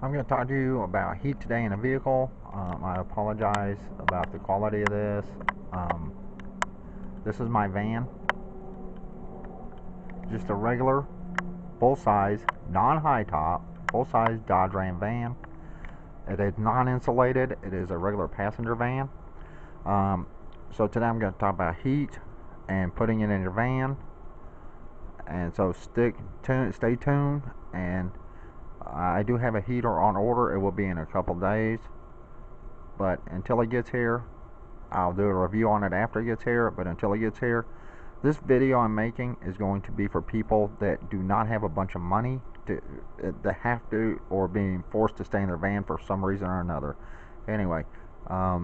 I'm going to talk to you about heat today in a vehicle. I apologize about the quality of this. Um, this is my van, just a regular full-size, non-high top, full-size Dodge Ram van. It is non-insulated. It is a regular passenger van. So today I'm going to talk about heat and putting it in your van. And so stay tuned. And I do have a heater on order. It will be in a couple days. But until it gets here, I'll do a review on it after it gets here. But until it gets here, this video I'm making is going to be for people that do not have a bunch of money to have to, or being forced to stay in their van for some reason or another. Anyway, I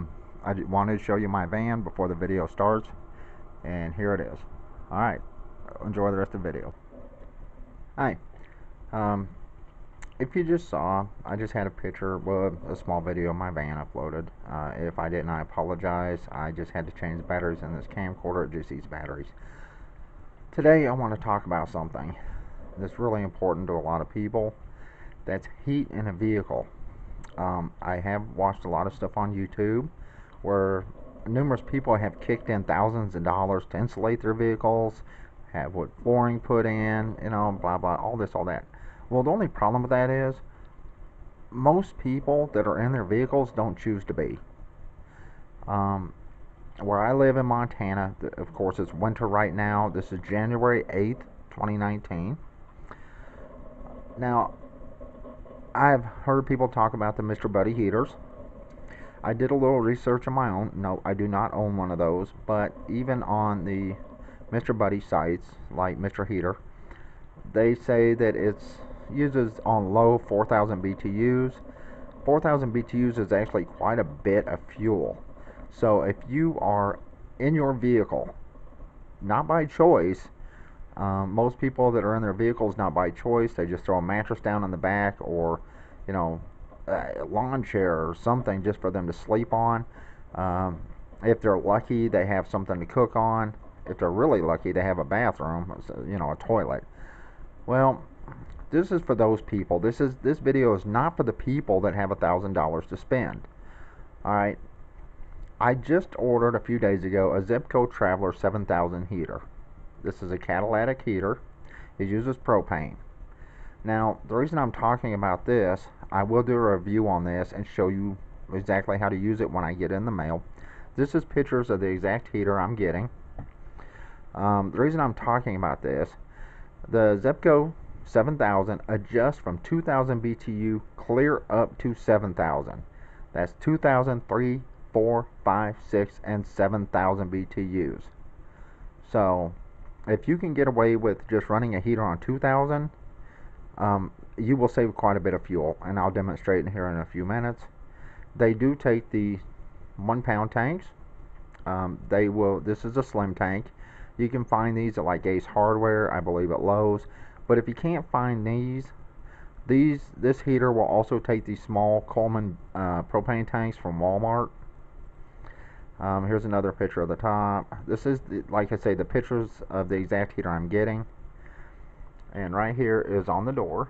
wanted to show you my van before the video starts, and here it is. Alright, enjoy the rest of the video. Hi. If you just saw, I just had a picture, well, a small video of my van uploaded. If I didn't, I apologize. I just had to change the batteries in this camcorder. It just eats batteries. Today I want to talk about something that's really important to a lot of people. That's heat in a vehicle. I have watched a lot of stuff on YouTube where numerous people have kicked in thousands of dollars to insulate their vehicles, have wood flooring put in, you know, blah blah, all this, all that. Well, the only problem with that is most people that are in their vehicles don't choose to be. Where I live in Montana, of course, it's winter right now. This is January 8th, 2019. Now, I've heard people talk about the Mr. Buddy heaters. I did a little research on my own. No, I do not own one of those, but even on the Mr. Buddy sites, like Mr. Heater, they say that it's uses on low 4,000 BTUs. 4,000 BTUs is actually quite a bit of fuel. So if you are in your vehicle, not by choice, most people that are in their vehicles not by choice, they just throw a mattress down in the back, or, you know, a lawn chair or something just for them to sleep on. If they're lucky, they have something to cook on. If they're really lucky, they have a bathroom, you know, a toilet. Well, this is for those people. This video is not for the people that have $1,000 to spend. All right. I just ordered a few days ago a Zepco Traveler 7000 heater. This is a catalytic heater. It uses propane. Now, the reason I'm talking about this, I will do a review on this and show you exactly how to use it when I get in the mail. This is pictures of the exact heater I'm getting. The reason I'm talking about this, the Zepco 7000 adjusts from 2000 BTU clear up to 7000. That's 2000, 3, 4, 5, 6, and 7,000 BTUs. So, if you can get away with just running a heater on 2,000, you will save quite a bit of fuel, and I'll demonstrate here in a few minutes. They do take the 1 pound tanks. This is a slim tank. You can find these at like Ace Hardware, I believe at Lowe's. But if you can't find this heater will also take these small Coleman propane tanks from Walmart. Here's another picture of the top. This is, like I say, the pictures of the exact heater I'm getting. And right here is on the door.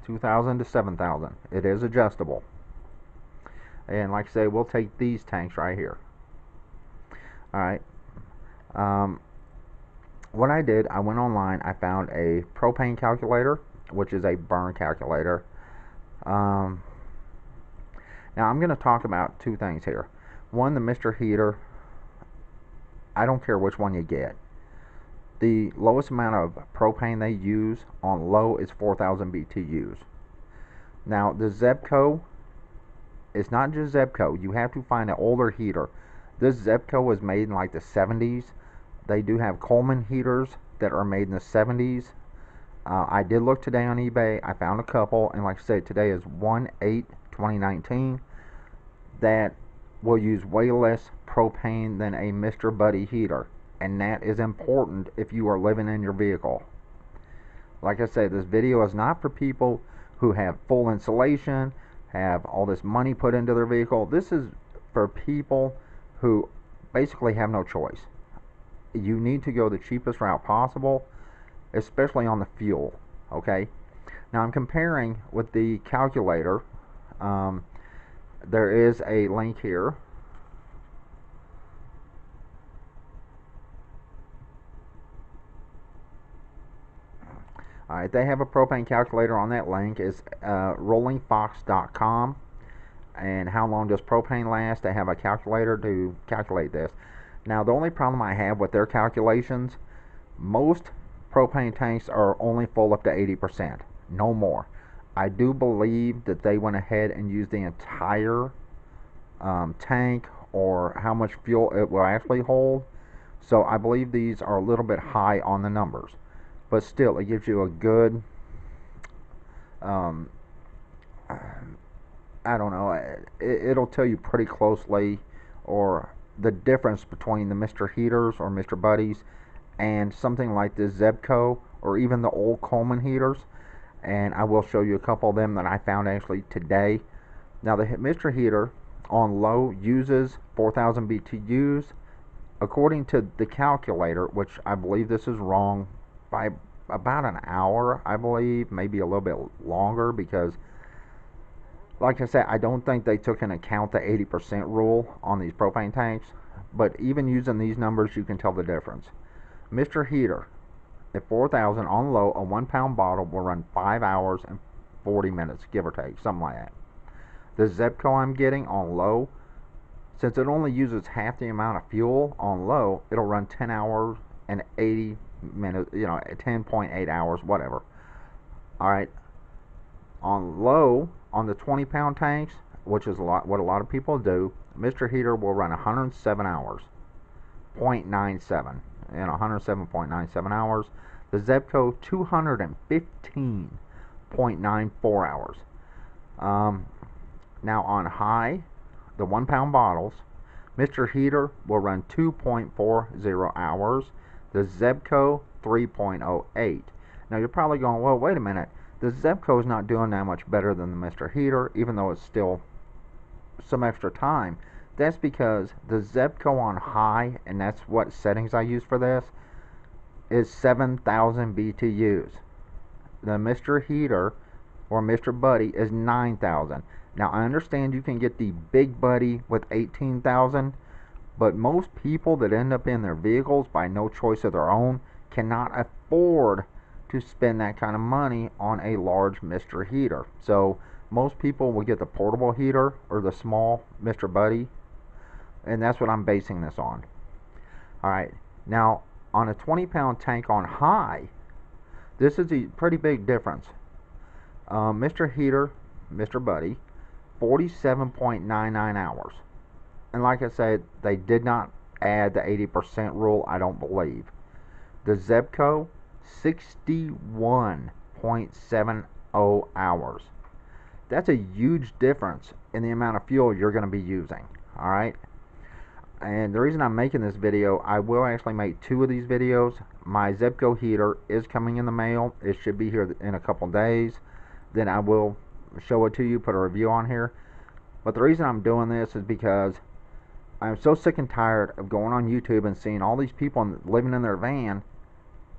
$2,000 to $7,000. It is adjustable. And like I say, we'll take these tanks right here. Alright. What I did, I went online. I found a propane calculator, which is a burn calculator. Now I'm going to talk about two things here. One, the Mr. Heater. I don't care which one you get. The lowest amount of propane they use on low is 4,000 BTUs. Now the Zepco, it's not just Zepco. You have to find an older heater. This Zepco was made in like the 70s. They do have Coleman heaters that are made in the 70s. I did look today on eBay. I found a couple, and like I said, today is 1/8/2019. That will use way less propane than a Mr. Buddy heater, and that is important if you are living in your vehicle. Like I said, this video is not for people who have full insulation, have all this money put into their vehicle. This is for people who basically have no choice. You need to go the cheapest route possible. especially on the fuel. Okay, now I'm comparing with the calculator. There is a link here. Alright, they have a propane calculator on that link. It's rollingfox.com. And how long does propane last? They have a calculator to calculate this. Now, the only problem I have with their calculations, most propane tanks are only full up to 80%, no more. I do believe that they went ahead and used the entire tank, or how much fuel it will actually hold. So I believe these are a little bit high on the numbers, but still it gives you a good I don't know, it'll tell you pretty closely, or the difference between the Mr. Heaters or Mr. Buddies and something like this Zebco or even the old Coleman heaters. And I will show you a couple of them that I found actually today. Now, the Mr. Heater on low uses 4,000 BTUs. According to the calculator, which I believe this is wrong by about an hour, I believe, maybe a little bit longer, because like I said, I don't think they took into account the 80% rule on these propane tanks. But even using these numbers, you can tell the difference. Mr. Heater at 4,000 on low, a 1 pound bottle will run 5 hours and 40 minutes, give or take, something like that. The Zebco I'm getting on low, since it only uses half the amount of fuel on low, it'll run 10 hours and 80 minutes, 10.8 hours, whatever. Alright, on low, on the 20 pound tanks, which is what a lot of people do, Mr. Heater will run 107 hours, 0.97, 107.97 hours. The Zebco 215.94 hours. Now on high, the 1 pound bottles, Mr. Heater will run 2.40 hours. The Zebco 3.08. Now you're probably going, well, wait a minute. The Zebco is not doing that much better than the Mr. Heater, even though it's still some extra time. That's because the Zebco on high, and that's what settings I use for this, is 7,000 BTUs. The Mr. Heater or Mr. Buddy is 9,000. Now I understand you can get the Big Buddy with 18,000, but most people that end up in their vehicles by no choice of their own cannot afford to spend that kind of money on a large Mr. Heater. So most people will get the portable heater or the small Mr. Buddy, and that's what I'm basing this on. Alright, now on a 20 pound tank on high, this is a pretty big difference. Mr. Heater, Mr. Buddy, 47.99 hours. And like I said, they did not add the 80% rule, I don't believe. The Zebco, 61.70 hours. That's a huge difference in the amount of fuel you're going to be using. Alright? And the reason I'm making this video, I will actually make 2 of these videos. My Zebco heater is coming in the mail. It should be here in a couple days. Then I will show it to you, put a review on here. But the reason I'm doing this is because I'm so sick and tired of going on YouTube and seeing all these people living in their van.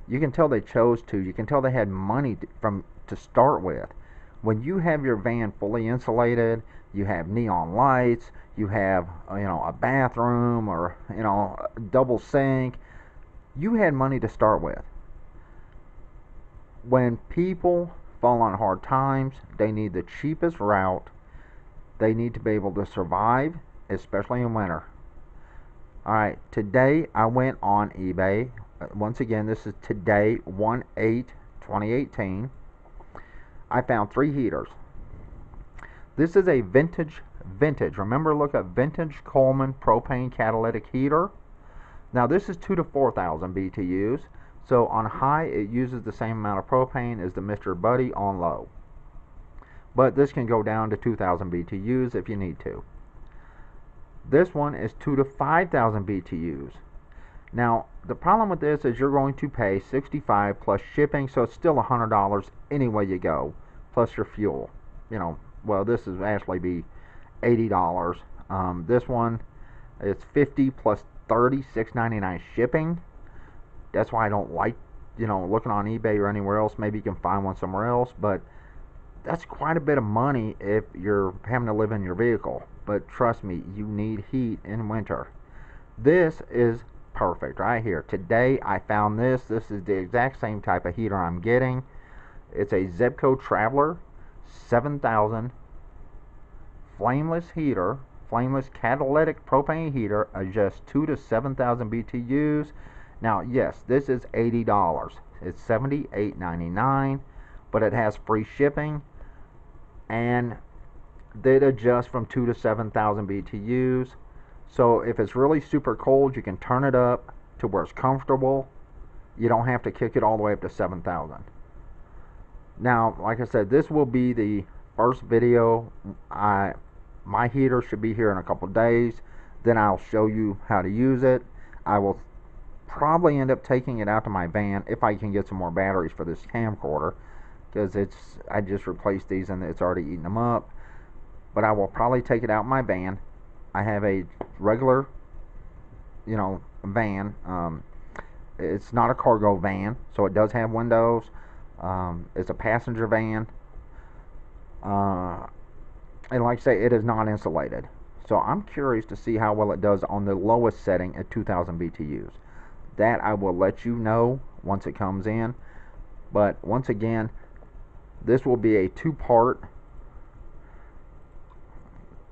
You can tell they chose to. You can tell they had money to start with. When you have your van fully insulated, you have neon lights, you have a bathroom or a double sink. You had money to start with. When people fall on hard times, they need the cheapest route. They need to be able to survive, especially in winter. Alright, today I went on eBay. Once again, this is today, 1/8/2018. I found 3 heaters. This is a vintage. Remember, look at vintage Coleman propane catalytic heater. Now this is 2 to 4,000 BTUs. So on high, it uses the same amount of propane as the Mr. Buddy on low. But this can go down to 2,000 BTUs if you need to. This one is 2 to 5,000 BTUs. Now, the problem with this is you're going to pay $65 plus shipping, so it's still $100 any way you go, plus your fuel. Well, this is actually be $80. This one, it's $50 plus $36.99 shipping. That's why I don't like looking on eBay or anywhere else, maybe you can find one somewhere else, but that's quite a bit of money if you're having to live in your vehicle. But trust me, you need heat in winter. This is perfect right here. Today I found this. This is the exact same type of heater I'm getting. It's a Zebco Traveler 7000 flameless heater, flameless catalytic propane heater, adjusts 2 to 7,000 BTUs. Now, yes, this is $80. It's $78.99, but it has free shipping, and it adjusts from 2 to 7,000 BTUs. So if it's really super cold, you can turn it up to where it's comfortable. You don't have to kick it all the way up to 7,000. Now, like I said, this will be the first video. My heater should be here in a couple days. Then I'll show you how to use it. I will probably end up taking it out to my van if I can get some more batteries for this camcorder, because I just replaced these and it's already eaten them up. But I will probably take it out in my van. I have a regular, van. It's not a cargo van, so it does have windows. It's a passenger van. And like I say, it is not insulated. So I'm curious to see how well it does on the lowest setting at 2,000 BTUs. That I will let you know once it comes in. But once again, this will be a two-part.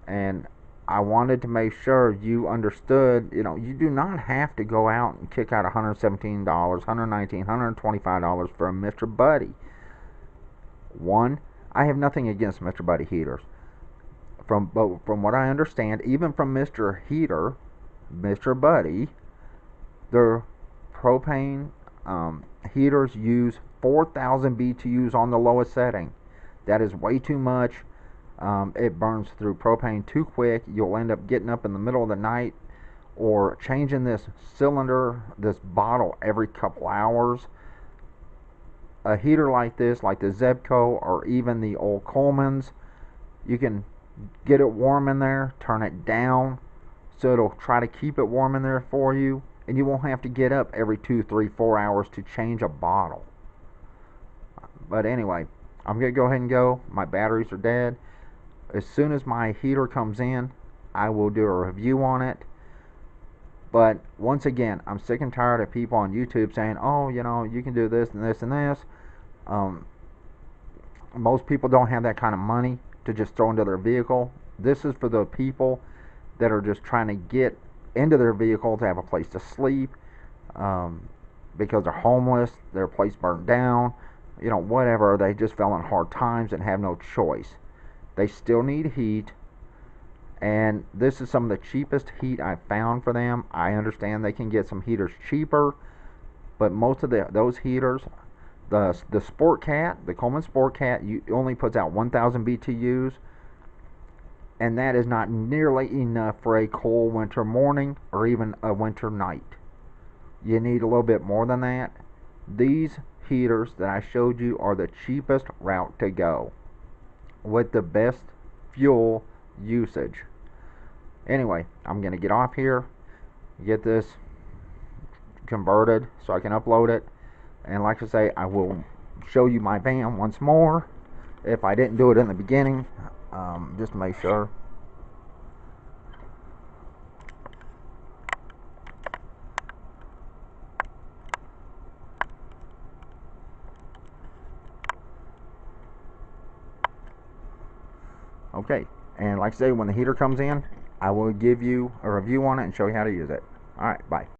And I wanted to make sure you understood, you do not have to go out and kick out $117, $119, $125 for a Mr. Buddy. One, I have nothing against Mr. Buddy heaters. From what I understand, even from Mr. Heater, Mr. Buddy, their propane heaters use 4,000 BTUs on the lowest setting. That is way too much. It burns through propane too quick. You'll end up getting up in the middle of the night or changing this cylinder, this bottle, every couple hours. A heater like this, like the Zebco or even the old Coleman's, you can get it warm in there, turn it down so it'll try to keep it warm in there for you, and you won't have to get up every 2, 3, 4 hours to change a bottle. But anyway, I'm going to go ahead and go. My batteries are dead. As soon as my heater comes in, I will do a review on it. But once again, I'm sick and tired of people on YouTube saying, oh, you can do this and this and this. Most people don't have that kind of money to just throw into their vehicle. This is for the people that are just trying to get into their vehicle to have a place to sleep, because they're homeless, their place burned down, whatever. They just fell in hard times and have no choice. They still need heat, and this is some of the cheapest heat I've found for them. I understand they can get some heaters cheaper, but most of those heaters, the Sport Cat, the Coleman Sport Cat, only puts out 1,000 BTUs, and that is not nearly enough for a cold winter morning or even a winter night. You need a little bit more than that. These heaters that I showed you are the cheapest route to go with the best fuel usage. Anyway, I'm going to get off here, get this converted so I can upload it, and like I say, I will show you my van once more if I didn't do it in the beginning, just to make sure. Okay, and like I say, when the heater comes in, I will give you a review on it and show you how to use it. Alright, bye.